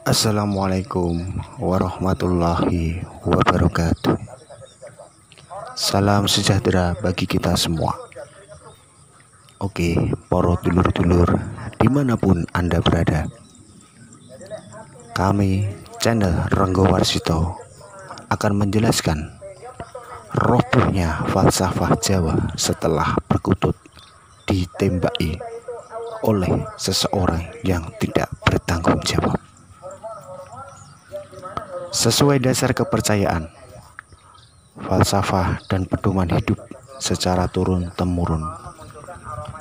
Assalamualaikum warahmatullahi wabarakatuh. Salam sejahtera bagi kita semua. Oke, para dulur-dulur dimanapun Anda berada, kami channel Renggo Warsito akan menjelaskan robohnya falsafah Jawa setelah perkutut ditembaki oleh seseorang yang tidak bertanggung jawab. Sesuai dasar kepercayaan, falsafah dan pedoman hidup secara turun-temurun,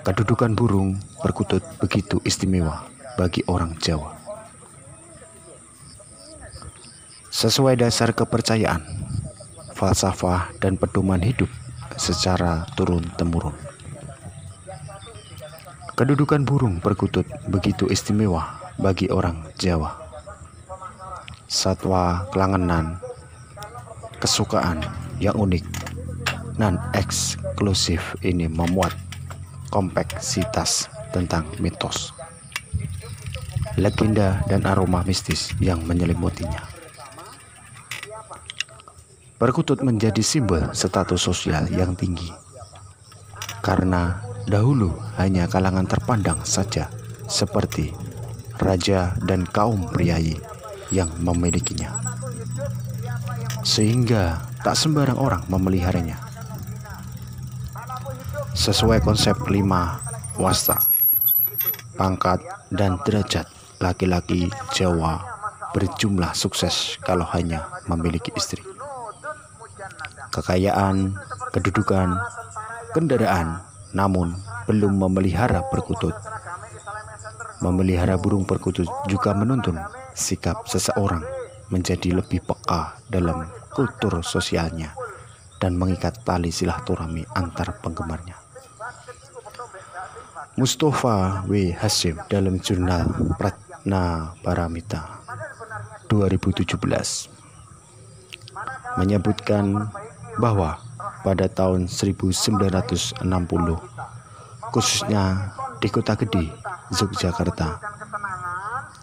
kedudukan burung perkutut begitu istimewa bagi orang Jawa. Sesuai dasar kepercayaan, falsafah dan pedoman hidup secara turun-temurun, kedudukan burung perkutut begitu istimewa bagi orang Jawa. Satwa kelangenan, kesukaan yang unik dan eksklusif ini memuat kompleksitas tentang mitos, legenda dan aroma mistis yang menyelimutinya. Perkutut menjadi simbol status sosial yang tinggi karena dahulu hanya kalangan terpandang saja seperti raja dan kaum priayi yang memilikinya, sehingga tak sembarang orang memeliharanya. Sesuai konsep 5 wasta, pangkat dan derajat, laki-laki Jawa berjumlah sukses kalau hanya memiliki istri. Kekayaan, kedudukan, kendaraan, namun belum memelihara perkutut. Memelihara burung perkutut juga menuntun sikap seseorang menjadi lebih peka dalam kultur sosialnya dan mengikat tali silaturahmi antar penggemarnya. Mustafa W. Hasyim dalam jurnal Pratna Paramita 2017 menyebutkan bahwa pada tahun 1960, khususnya di Kota Gede, Yogyakarta,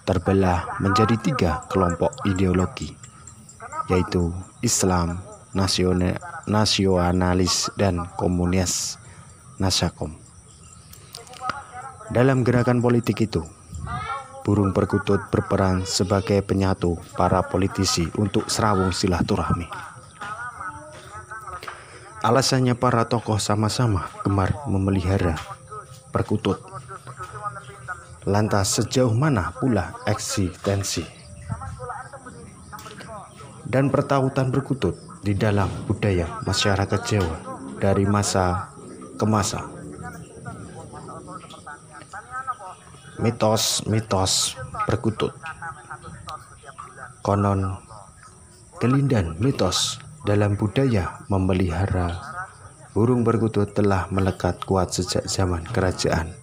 terbelah menjadi 3 kelompok ideologi, yaitu Islam, nasionalis, dan komunis Nasakom. Dalam gerakan politik itu, burung perkutut berperan sebagai penyatu para politisi untuk serawung silaturahmi. Alasannya para tokoh sama-sama gemar memelihara perkutut. Lantas sejauh mana pula eksistensi dan pertautan perkutut di dalam budaya masyarakat Jawa dari masa ke masa? Mitos-mitos perkutut. Konon kelindan mitos dalam budaya memelihara burung perkutut telah melekat kuat sejak zaman kerajaan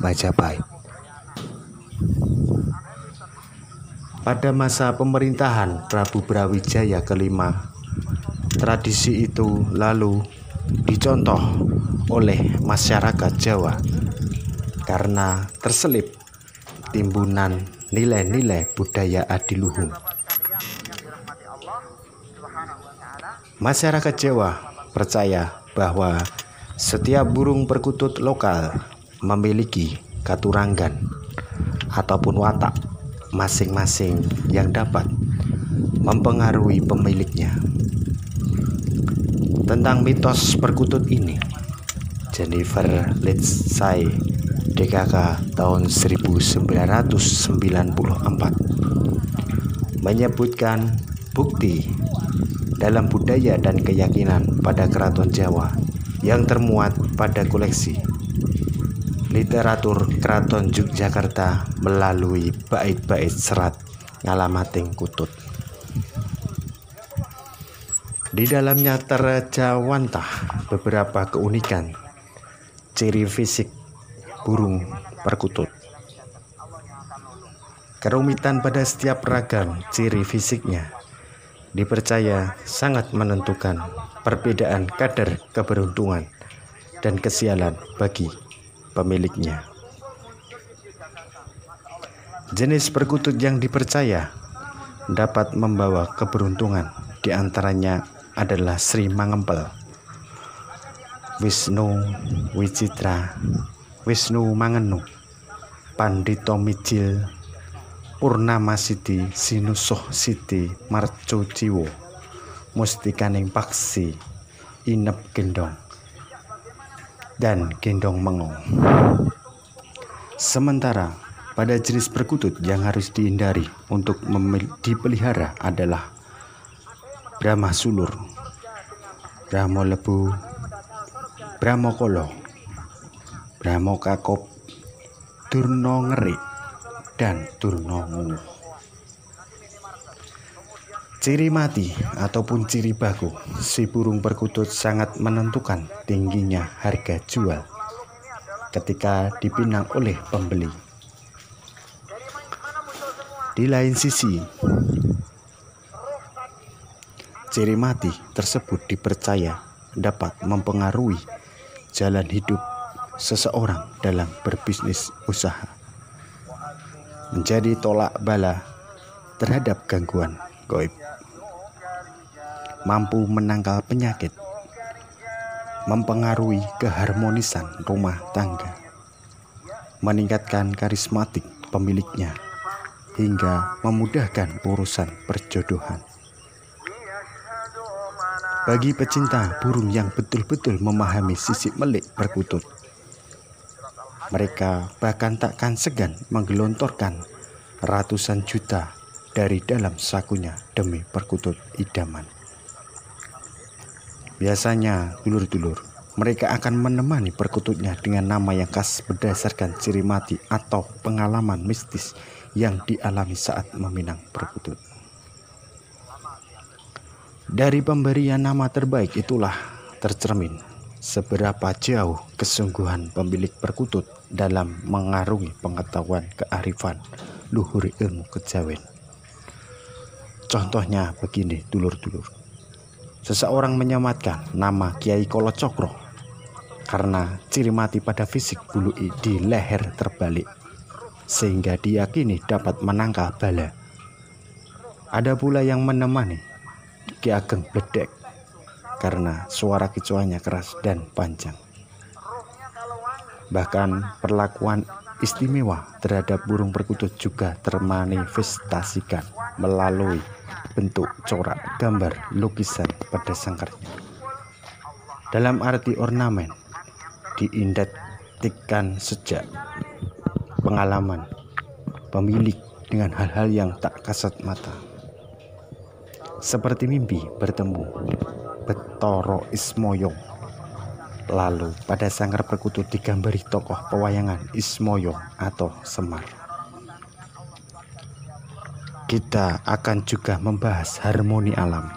Majapahit. Pada masa pemerintahan Prabu Brawijaya kelima, tradisi itu lalu dicontoh oleh masyarakat Jawa karena terselip timbunan nilai-nilai budaya adiluhung. Masyarakat Jawa percaya bahwa setiap burung perkutut lokal memiliki katuranggan ataupun watak masing-masing yang dapat mempengaruhi pemiliknya. Tentang mitos perkutut ini, Jennifer Lindsay, DKK tahun 1994, menyebutkan bukti dalam budaya dan keyakinan pada keraton Jawa yang termuat pada koleksi literatur Keraton Yogyakarta melalui bait-bait serat Ngalamating Kutut. Di dalamnya terjawantah beberapa keunikan ciri fisik burung perkutut. Kerumitan pada setiap ragam ciri fisiknya dipercaya sangat menentukan perbedaan kadar keberuntungan dan kesialan bagi pemiliknya. Jenis perkutut yang dipercaya dapat membawa keberuntungan. Di antaranya adalah Sri Mangempel, Wisnu Wicitra, Wisnu Mangenu, Pandito Mijil, Purnama Siti, Sinusuh Siti, Marco Ciwo, Mustikaning Paksi, Inep Gendong, dan Gendong Mengong. Sementara pada jenis perkutut yang harus dihindari untuk dipelihara adalah Brahma Sulur, Brahmo Lebu, Brahmo Kolo, Brahmo Kakop, Durno Ngerik, dan Durno Ngunguh. Ciri mati ataupun ciri baku si burung perkutut sangat menentukan tingginya harga jual ketika dipinang oleh pembeli. Di lain sisi, ciri mati tersebut dipercaya dapat mempengaruhi jalan hidup seseorang dalam berbisnis usaha, menjadi tolak bala terhadap gangguan gaib, mampu menangkal penyakit, mempengaruhi keharmonisan rumah tangga, meningkatkan karismatik pemiliknya, hingga memudahkan urusan perjodohan. Bagi pecinta burung yang betul-betul memahami sisi melik perkutut, mereka bahkan takkan segan menggelontorkan ratusan juta dari dalam sakunya demi perkutut idaman. Biasanya, dulur-dulur, mereka akan menemani perkututnya dengan nama yang khas berdasarkan ciri mati atau pengalaman mistis yang dialami saat meminang perkutut. Dari pemberian nama terbaik itulah tercermin seberapa jauh kesungguhan pemilik perkutut dalam mengarungi pengetahuan kearifan luhur ilmu kejawen. Contohnya begini, dulur-dulur. Seseorang menyematkan nama Kiai Kolo Cokro karena ciri mati pada fisik bulu di leher terbalik, sehingga diyakini dapat menangkal bala. Ada pula yang menemani Ki Ageng Bledek karena suara kicauannya keras dan panjang. Bahkan perlakuan istimewa terhadap burung perkutut juga termanifestasikan melalui bentuk corak gambar lukisan pada sangkarnya. Dalam arti ornamen diidentikan sejak pengalaman pemilik dengan hal-hal yang tak kasat mata, seperti mimpi bertemu Betoro Ismoyo. Lalu pada sangkar perkutut digambari tokoh pewayangan Ismoyo atau Semar. Kita akan juga membahas harmoni alam.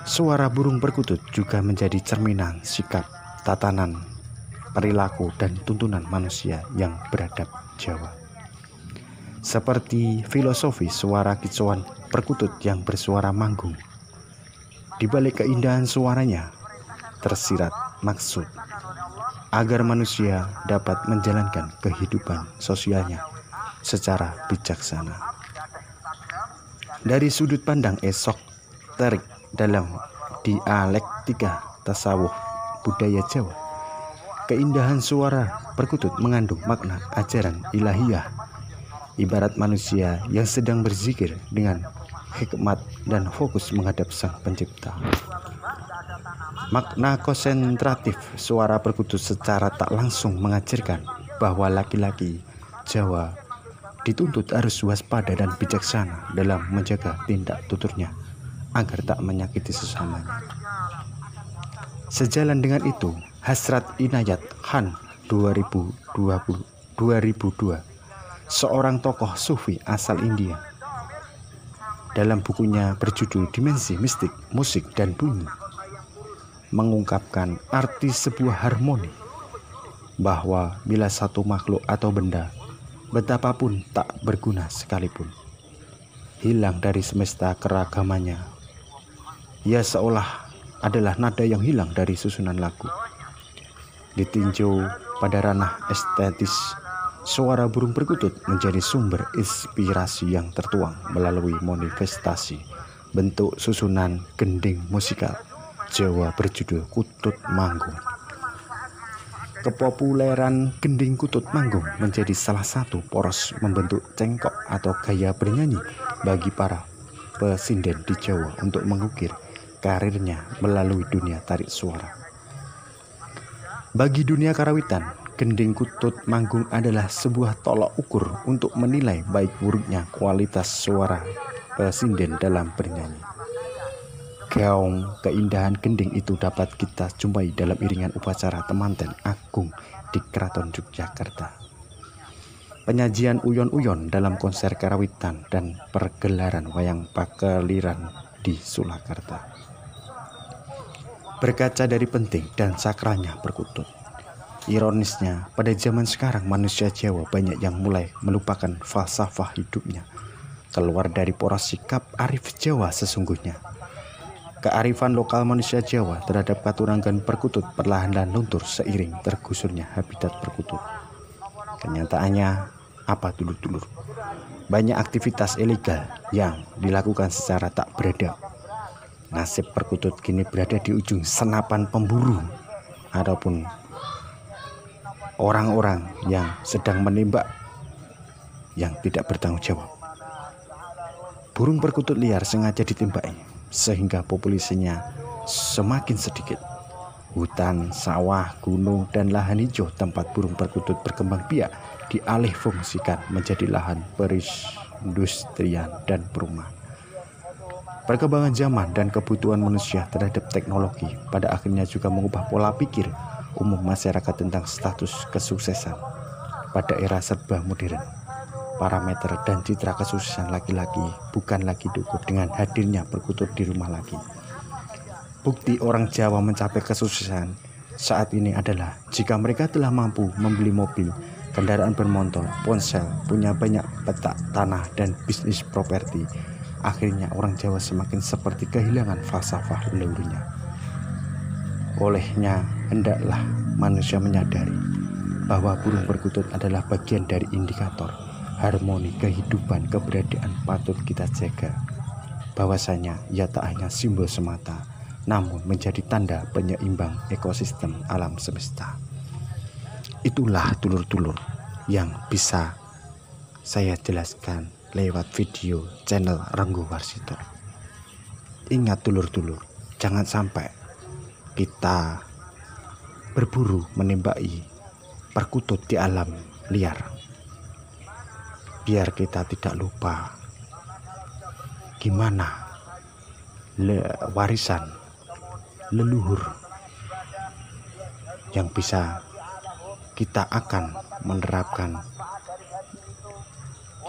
Suara burung perkutut juga menjadi cerminan sikap, tatanan, perilaku, dan tuntunan manusia yang beradab Jawa. Seperti filosofi suara kicauan perkutut yang bersuara manggung. Di balik keindahan suaranya tersirat maksud agar manusia dapat menjalankan kehidupan sosialnya secara bijaksana. Dari sudut pandang esoterik dalam dialektika tasawuf budaya Jawa, keindahan suara perkutut mengandung makna ajaran ilahiyah, ibarat manusia yang sedang berzikir dengan hikmat dan fokus menghadap Sang Pencipta. Makna konsentratif suara perkutut secara tak langsung mengajarkan bahwa laki-laki Jawa dituntut harus waspada dan bijaksana dalam menjaga tindak tuturnya agar tak menyakiti sesamanya. Sejalan dengan itu, Hasrat Inayat Khan 2002, seorang tokoh sufi asal India, dalam bukunya berjudul Dimensi Mistik, Musik, dan Bunyi, mengungkapkan arti sebuah harmoni, bahwa bila satu makhluk atau benda betapapun tak berguna sekalipun hilang dari semesta keragamannya, ia seolah adalah nada yang hilang dari susunan lagu. Ditinjau pada ranah estetis, Suara burung perkutut menjadi sumber inspirasi yang tertuang melalui manifestasi bentuk susunan gending musikal Jawa berjudul Kutut Manggung. Kepopuleran gending Kutut Manggung menjadi salah satu poros membentuk cengkok atau gaya bernyanyi bagi para pesinden di Jawa untuk mengukir karirnya melalui dunia tarik suara. Bagi dunia karawitan, gending Kutut Manggung adalah sebuah tolak ukur untuk menilai baik buruknya kualitas suara pesinden dalam bernyanyi. Gaung keindahan gending itu dapat kita jumpai dalam iringan upacara temanten agung di Keraton Yogyakarta, penyajian uyon-uyon dalam konser karawitan, dan pergelaran wayang pakeliran di Surakarta. Berkaca dari penting dan sakralnya perkutut, ironisnya pada zaman sekarang manusia Jawa banyak yang mulai melupakan falsafah hidupnya, keluar dari poros sikap arif Jawa sesungguhnya. Kearifan lokal manusia Jawa terhadap katurangan perkutut perlahan-lahan luntur seiring tergusurnya habitat perkutut. Kenyataannya apa dulur-dulur? Banyak aktivitas ilegal yang dilakukan secara tak beradab. Nasib perkutut kini berada di ujung senapan pemburu ataupun orang-orang yang sedang menembak yang tidak bertanggung jawab. Burung perkutut liar sengaja ditembaki sehingga populasinya semakin sedikit. Hutan, sawah, gunung, dan lahan hijau tempat burung perkutut berkembang biak dialih fungsikan menjadi lahan perindustrian dan perumahan. Perkembangan zaman dan kebutuhan manusia terhadap teknologi pada akhirnya juga mengubah pola pikir umum masyarakat tentang status kesuksesan. Pada era serba modern, parameter dan citra kesuksesan laki-laki bukan lagi diukur dengan hadirnya perkutut di rumah lagi. Bukti orang Jawa mencapai kesuksesan saat ini adalah jika mereka telah mampu membeli mobil, kendaraan bermotor, ponsel, punya banyak petak tanah, dan bisnis properti. Akhirnya orang Jawa semakin seperti kehilangan falsafah leluhurnya. Olehnya, hendaklah manusia menyadari bahwa burung perkutut adalah bagian dari indikator harmoni kehidupan keberadaan patut kita jaga. Bahwasanya ia tak hanya simbol semata, namun menjadi tanda penyeimbang ekosistem alam semesta. Itulah dulur-dulur yang bisa saya jelaskan lewat video channel Renggo Warsito. Ingat dulur-dulur, jangan sampai kita berburu menembaki perkutut di alam liar. Biar kita tidak lupa gimana warisan leluhur yang bisa kita akan menerapkan,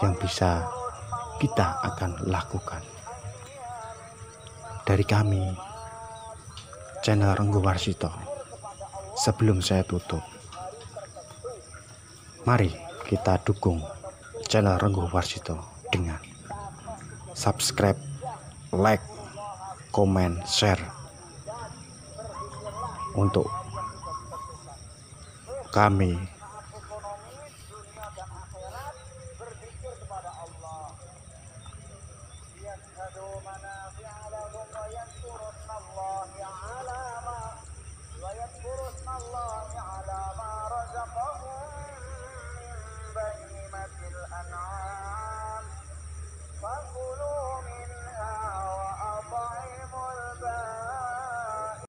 yang bisa kita akan lakukan. Dari kami, channel Renggo Warsito, sebelum saya tutup, mari kita dukung channel Renggo Warsito dengan subscribe, like, komen, share untuk kami